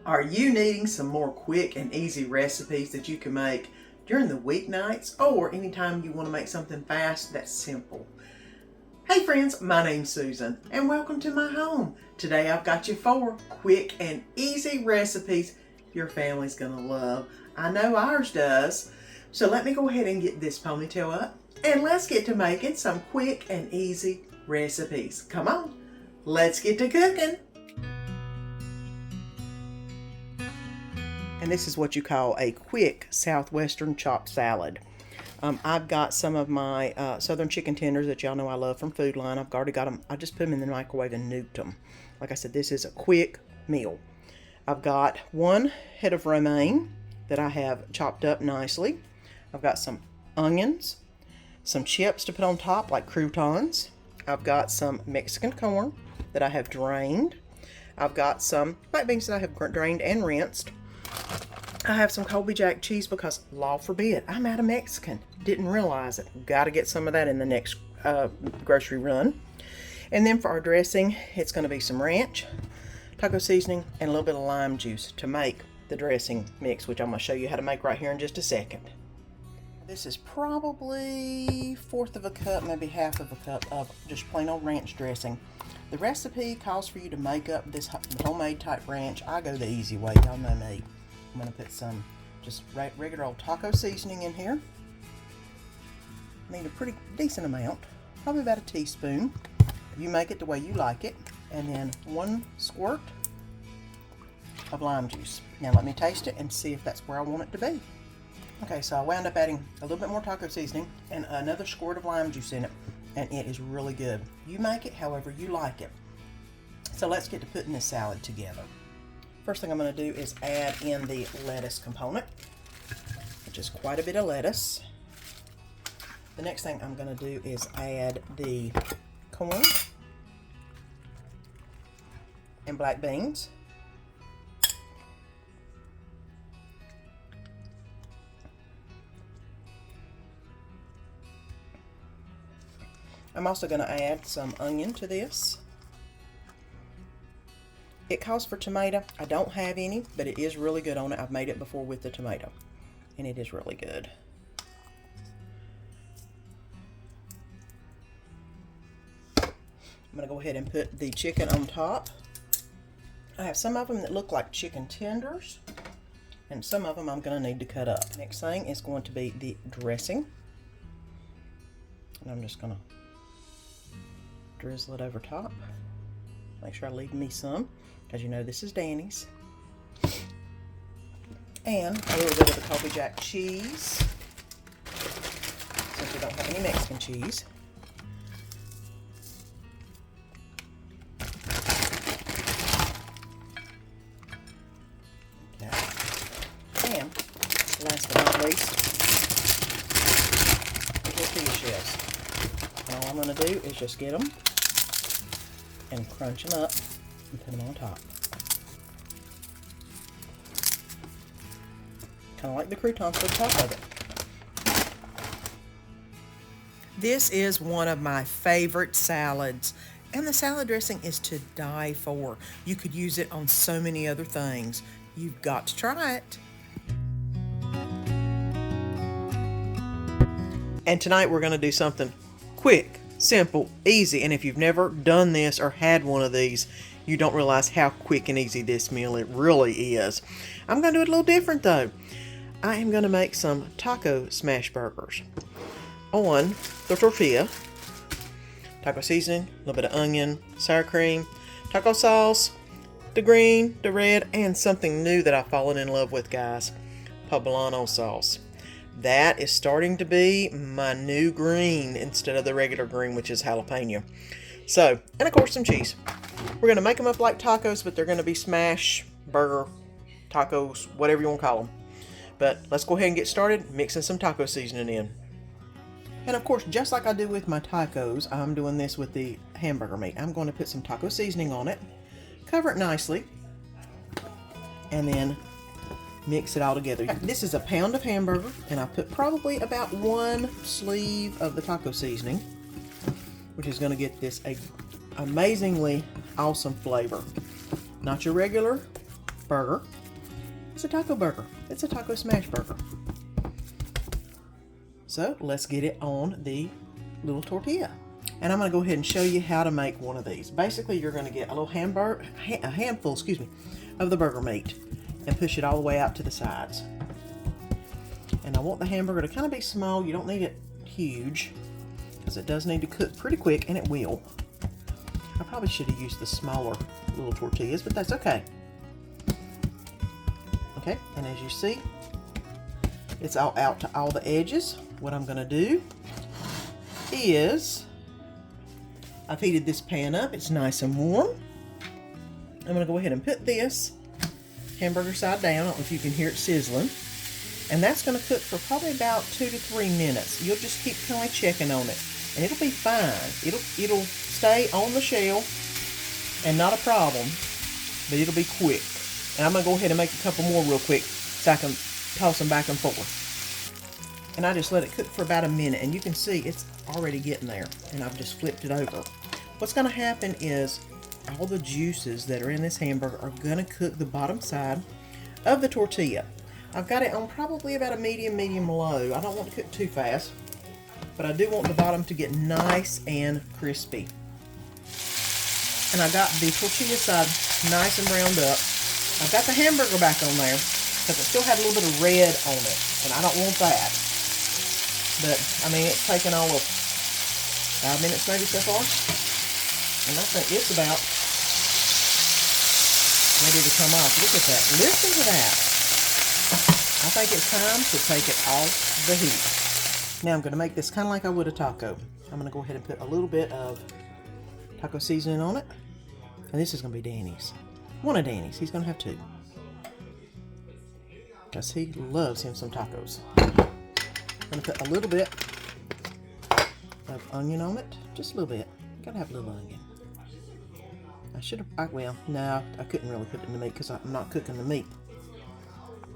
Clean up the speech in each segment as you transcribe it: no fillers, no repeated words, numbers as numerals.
Are you needing some more quick and easy recipes that you can make during the weeknights or anytime you want to make something fast that's simple? Hey friends, my name's Susan and welcome to my home. Today I've got you 4 quick and easy recipes your family's gonna love. I know ours does. So let me go ahead and get this ponytail up and let's get to making some quick and easy recipes. Come on, let's get to cooking. And this is what you call a quick Southwestern chopped salad. I've got some of my southern chicken tenders that y'all know I love from Food Line. I've already got them. I just put them in the microwave and nuked them. Like I said, this is a quick meal. I've got 1 head of romaine that I have chopped up nicely. I've got some onions, some chips to put on top like croutons. I've got some Mexican corn that I have drained. I've got some black beans that I have drained and rinsed. I have some Colby Jack cheese because, law forbid, I'm out of Mexican. Didn't realize it. Got to get some of that in the next grocery run. And then for our dressing, it's going to be some ranch, taco seasoning, and a little bit of lime juice to make the dressing mix, which I'm going to show you how to make right here in just a second. This is probably 1/4 of a cup, maybe 1/2 of a cup of just plain old ranch dressing. The recipe calls for you to make up this homemade type ranch. I go the easy way, y'all know me. I'm going to put some just regular old taco seasoning in here. I need a pretty decent amount, probably about a teaspoon. You make it the way you like it. And then 1 squirt of lime juice. Now let me taste it and see if that's where I want it to be. Okay, so I wound up adding a little bit more taco seasoning and another squirt of lime juice in it. And it is really good. You make it however you like it. So let's get to putting this salad together. First thing I'm going to do is add in the lettuce component, which is quite a bit of lettuce. The next thing I'm going to do is add the corn and black beans. I'm also going to add some onion to this. It calls for tomato. I don't have any, but it is really good on it. I've made it before with the tomato, and it is really good. I'm going to go ahead and put the chicken on top. I have some of them that look like chicken tenders, and some of them I'm going to need to cut up. Next thing is going to be the dressing. And I'm just going to drizzle it over top. Make sure I leave me some, because you know this is Danny's. And a little bit of the Colby Jack cheese, since we don't have any Mexican cheese. Okay. And last but not least, the tortilla shells. And all I'm going to do is just get them and crunch them up and put them on top. Kind of like the croutons for the top of it. This is one of my favorite salads, and the salad dressing is to die for. You could use it on so many other things. You've got to try it. And tonight we're going to do something quick, simple, easy, and if you've never done this or had one of these, you don't realize how quick and easy this meal it really is. I'm going to do it a little different though. I am going to make some taco smash burgers on the tortilla. Taco seasoning, a little bit of onion, sour cream, taco sauce, the green, the red, and something new that I've fallen in love with, guys, poblano sauce. That is starting to be my new green instead of the regular green, which is jalapeno. So, and of course some cheese. We're going to make them up like tacos, but they're going to be smash, burger, tacos, whatever you want to call them. But let's go ahead and get started mixing some taco seasoning in. And of course, just like I do with my tacos, I'm doing this with the hamburger meat. I'm going to put some taco seasoning on it, cover it nicely, and then mix it all together. This is a pound of hamburger, and I put probably about 1 sleeve of the taco seasoning, which is going to get this a amazingly awesome flavor. Not your regular burger. It's a taco burger. It's a taco smash burger. So let's get it on the little tortilla. And I'm going to go ahead and show you how to make one of these. Basically, you're going to get a little handful, of the burger meat and push it all the way out to the sides. And I want the hamburger to kind of be small. You don't need it huge because it does need to cook pretty quick, and it will. I probably should have used the smaller little tortillas, but that's okay. Okay, and as you see, it's all out to all the edges. What I'm going to do is, I've heated this pan up. It's nice and warm. I'm going to go ahead and put this hamburger side down. I don't know if you can hear it sizzling. And that's going to cook for probably about 2 to 3 minutes. You'll just keep kind of checking on it, and it'll be fine. It'll stay on the shell and not a problem, but it'll be quick. And I'm going to go ahead and make a couple more real quick so I can toss them back and forth. And I just let it cook for about a minute, and you can see it's already getting there, and I've just flipped it over. What's going to happen is all the juices that are in this hamburger are going to cook the bottom side of the tortilla. I've got it on probably about a medium low. I don't want to cook too fast, but I do want the bottom to get nice and crispy. And I got the tortilla side nice and browned up. I've got the hamburger back on there because it still had a little bit of red on it, and I don't want that. But, I mean, it's taken all of 5 minutes maybe so far. And I think it's about ready to come off. Look at that. Listen to that. I think it's time to take it off the heat. Now I'm going to make this kind of like I would a taco. I'm going to go ahead and put a little bit of taco seasoning on it. And this is going to be Danny's. One of Danny's. He's going to have 2. Because he loves him some tacos. I'm going to put a little bit of onion on it. Just a little bit. Got to have a little onion. I should have, well, no, I couldn't really put it in the meat because I'm not cooking the meat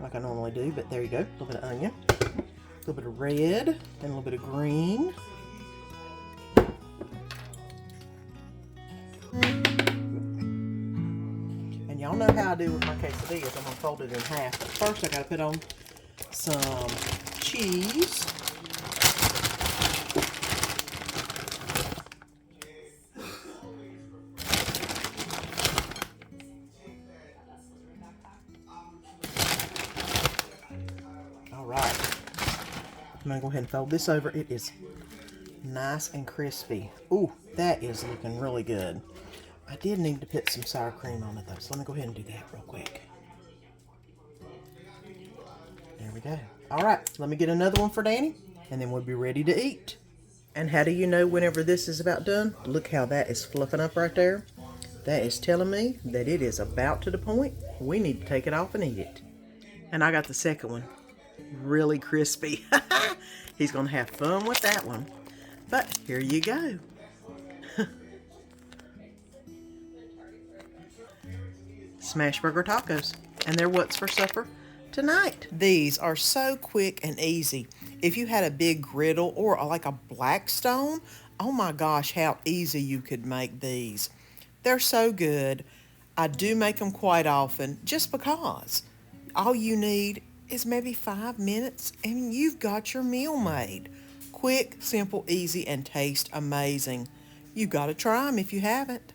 like I normally do, but there you go. A little bit of onion, a little bit of red, and a little bit of green. And y'all know how I do with my quesadillas. I'm going to fold it in half. But first I got to put on some cheese. I'm going to go ahead and fold this over. It is nice and crispy. Ooh, that is looking really good. I did need to put some sour cream on it though, so let me go ahead and do that real quick. There we go. Alright, let me get another one for Danny, and then we'll be ready to eat. And how do you know whenever this is about done? Look how that is fluffing up right there. That is telling me that it is about to the point we need to take it off and eat it. And I got the second one. Really crispy. He's gonna have fun with that one. But here you go. Smash burger tacos. And they're what's for supper tonight. These are so quick and easy. If you had a big griddle or like a Blackstone, oh my gosh, how easy you could make these. They're so good. I do make them quite often just because. All you need is maybe 5 minutes and you've got your meal made. Quick, simple, easy, and taste amazing. You've got to try them if you haven't.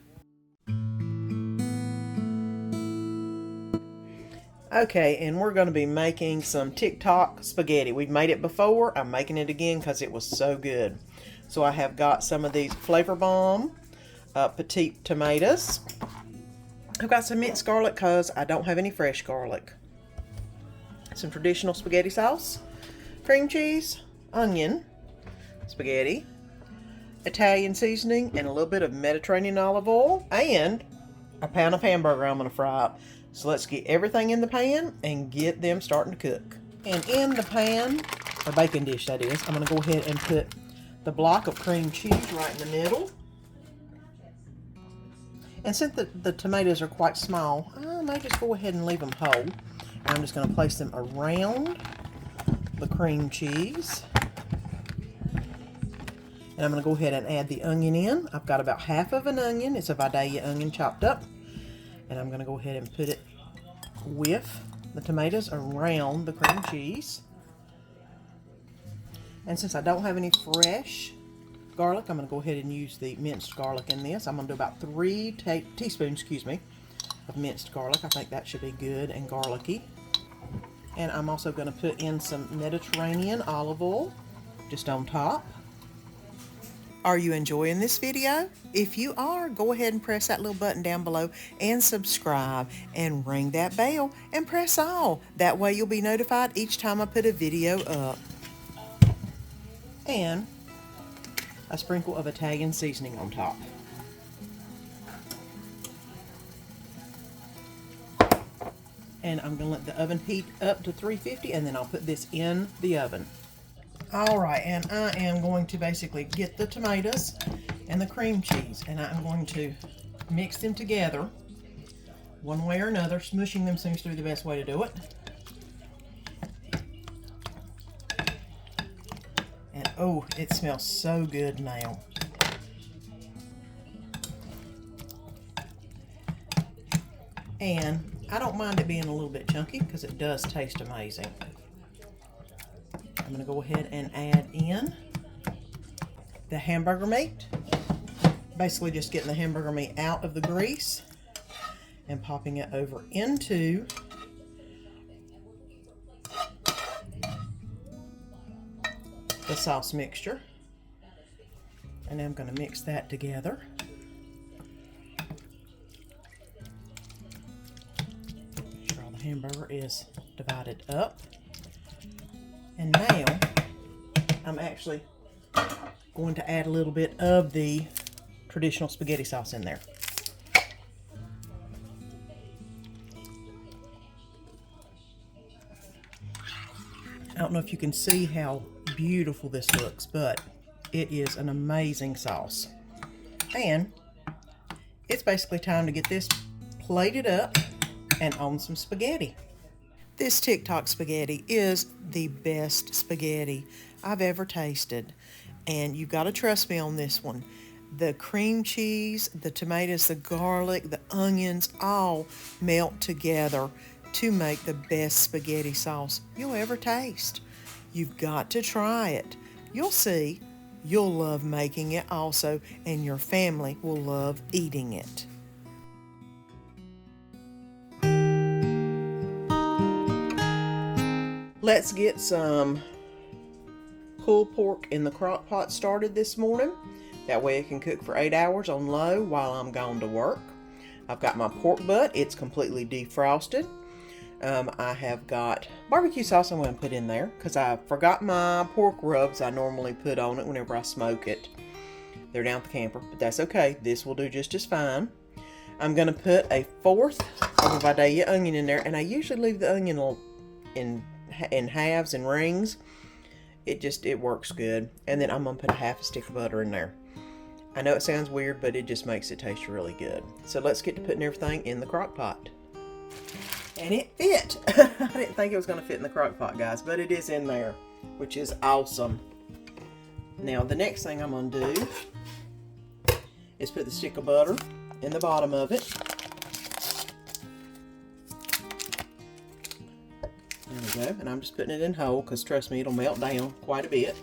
Okay, and we're going to be making some Tik Tok Spaghetti. We've made it before. I'm making it again because it was so good. So I have got some of these Flavor Bomb petite tomatoes. I've got some minced garlic because I don't have any fresh garlic. Some traditional spaghetti sauce, cream cheese, onion, spaghetti, Italian seasoning, and a little bit of Mediterranean olive oil, and a pound of hamburger I'm going to fry up. So let's get everything in the pan and get them starting to cook. And in the pan, or baking dish that is, I'm going to go ahead and put the block of cream cheese right in the middle. And since the tomatoes are quite small, I may just go ahead and leave them whole. I'm just going to place them around the cream cheese. And I'm going to go ahead and add the onion in. I've got about half of an onion. It's a Vidalia onion chopped up. And I'm going to go ahead and put it whiff the tomatoes around the cream cheese. And since I don't have any fresh garlic, I'm going to go ahead and use the minced garlic in this. I'm going to do about 3 teaspoons, of minced garlic. I think that should be good and garlicky. And I'm also going to put in some Mediterranean olive oil just on top. Are you enjoying this video? If you are, go ahead and press that little button down below and subscribe and ring that bell and press all. That way you'll be notified each time I put a video up. And a sprinkle of Italian seasoning on top. And I'm going to let the oven heat up to 350, and then I'll put this in the oven. Alright, and I am going to basically get the tomatoes and the cream cheese, and I'm going to mix them together one way or another. Smushing them seems to be the best way to do it. And oh, it smells so good now. And I don't mind it being a little bit chunky because it does taste amazing. I'm going to go ahead and add in the hamburger meat. Basically just getting the hamburger meat out of the grease and popping it over into the sauce mixture. And I'm going to mix that together. Make sure all the hamburger is divided up. And now I'm actually going to add a little bit of the traditional spaghetti sauce in there. I don't know if you can see how beautiful this looks, but it is an amazing sauce. And it's basically time to get this plated up and on some spaghetti. This Tik Tok spaghetti is the best spaghetti I've ever tasted, and you've got to trust me on this one. The cream cheese, the tomatoes, the garlic, the onions all melt together to make the best spaghetti sauce you'll ever taste. You've got to try it. You'll see. You'll love making it also, and your family will love eating it. Let's get some pulled pork in the crock pot started this morning. That way it can cook for 8 hours on low while I'm gone to work. I've got my pork butt. It's completely defrosted. I have got barbecue sauce I'm going to put in there because I forgot my pork rubs I normally put on it whenever I smoke it. They're down at the camper, but that's okay. This will do just as fine. I'm going to put 1/4 of a Vidalia onion in there, and I usually leave the onion in halves and rings. It works good. And then I'm going to put 1/2 stick of butter in there. I know it sounds weird, but it just makes it taste really good. So let's get to putting everything in the crock pot. And it fit. I didn't think it was going to fit in the crock pot, guys, but it is in there, which is awesome. Now the next thing I'm going to do is put the stick of butter in the bottom of it. There we go. And I'm just putting it in whole because trust me, it'll melt down quite a bit.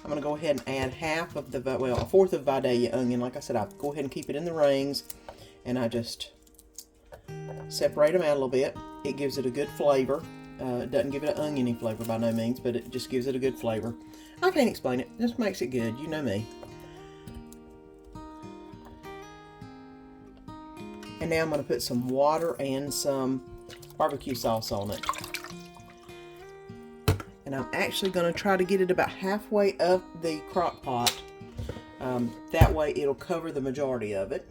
I'm going to go ahead and add 1/4 of Vidalia onion. Like I said, I'll go ahead and keep it in the rings, and I just separate them out a little bit. It gives it a good flavor. It doesn't give it an oniony flavor by no means, but it just gives it a good flavor. I can't explain it. It just makes it good. You know me. And now I'm going to put some water and some barbecue sauce on it. And I'm actually going to try to get it about halfway up the crock pot. That way it'll cover the majority of it.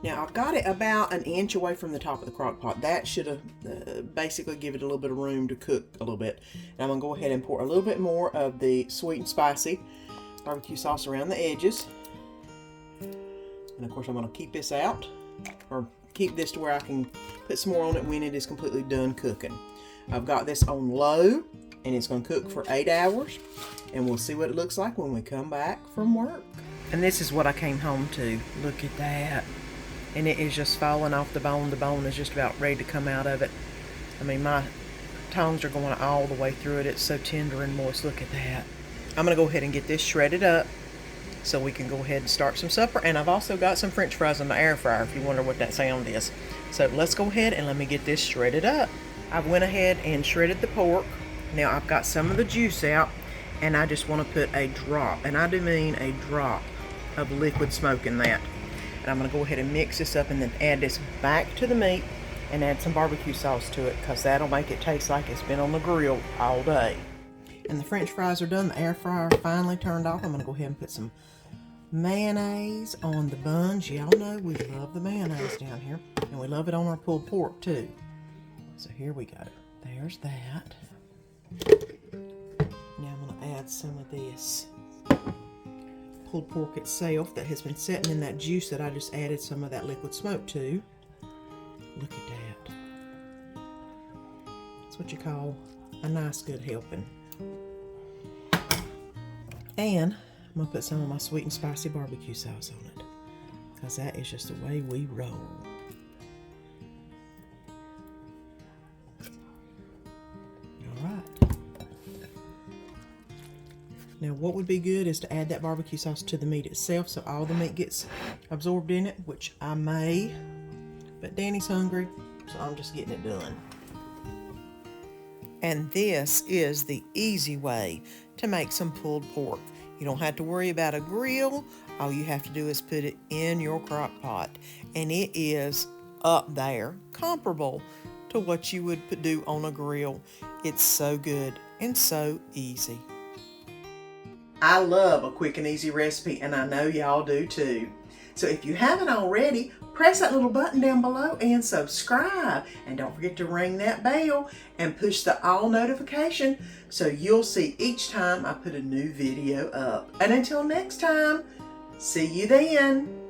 Now I've got it about 1 inch away from the top of the crock pot. That should have basically give it a little bit of room to cook a little bit. And I'm going to go ahead and pour a little bit more of the sweet and spicy barbecue sauce around the edges. And of course I'm going to keep this out, or keep this to where I can put some more on it when it is completely done cooking. I've got this on low, and it's going to cook for 8 hours, and we'll see what it looks like when we come back from work. And this is what I came home to. Look at that. and it is just falling off the bone. The bone is just about ready to come out of it. I mean, my tongs are going all the way through it. It's so tender and moist. Look at that. I'm going to go ahead and get this shredded up so we can go ahead and start some supper. And I've also got some french fries in the air fryer if you wonder what that sound is. So let's go ahead and let me get this shredded up. I went ahead and shredded the pork. Now I've got some of the juice out, and I just want to put a drop, and I do mean a drop, of liquid smoke in that. And I'm going to go ahead and mix this up and then add this back to the meat and add some barbecue sauce to it, because that'll make it taste like it's been on the grill all day. And the french fries are done. The air fryer finally turned off. I'm going to go ahead and put some mayonnaise on the buns. Y'all know we love the mayonnaise down here, and we love it on our pulled pork too. So here we go. There's that. Now I'm going to add some of this pulled pork itself that has been sitting in that juice that I just added some of that liquid smoke to. Look at that. That's what you call a nice good helping. And I'm going to put some of my sweet and spicy barbecue sauce on it, because that is just the way we roll. Now what would be good is to add that barbecue sauce to the meat itself so all the meat gets absorbed in it, which I may, but Danny's hungry, so I'm just getting it done. And this is the easy way to make some pulled pork. You don't have to worry about a grill. All you have to do is put it in your crock pot, and it is up there, comparable to what you would do on a grill. It's so good and so easy. I love a quick and easy recipe, and I know y'all do too. So if you haven't already, press that little button down below and subscribe. And don't forget to ring that bell and push the all notification so you'll see each time I put a new video up. And until next time, see you then.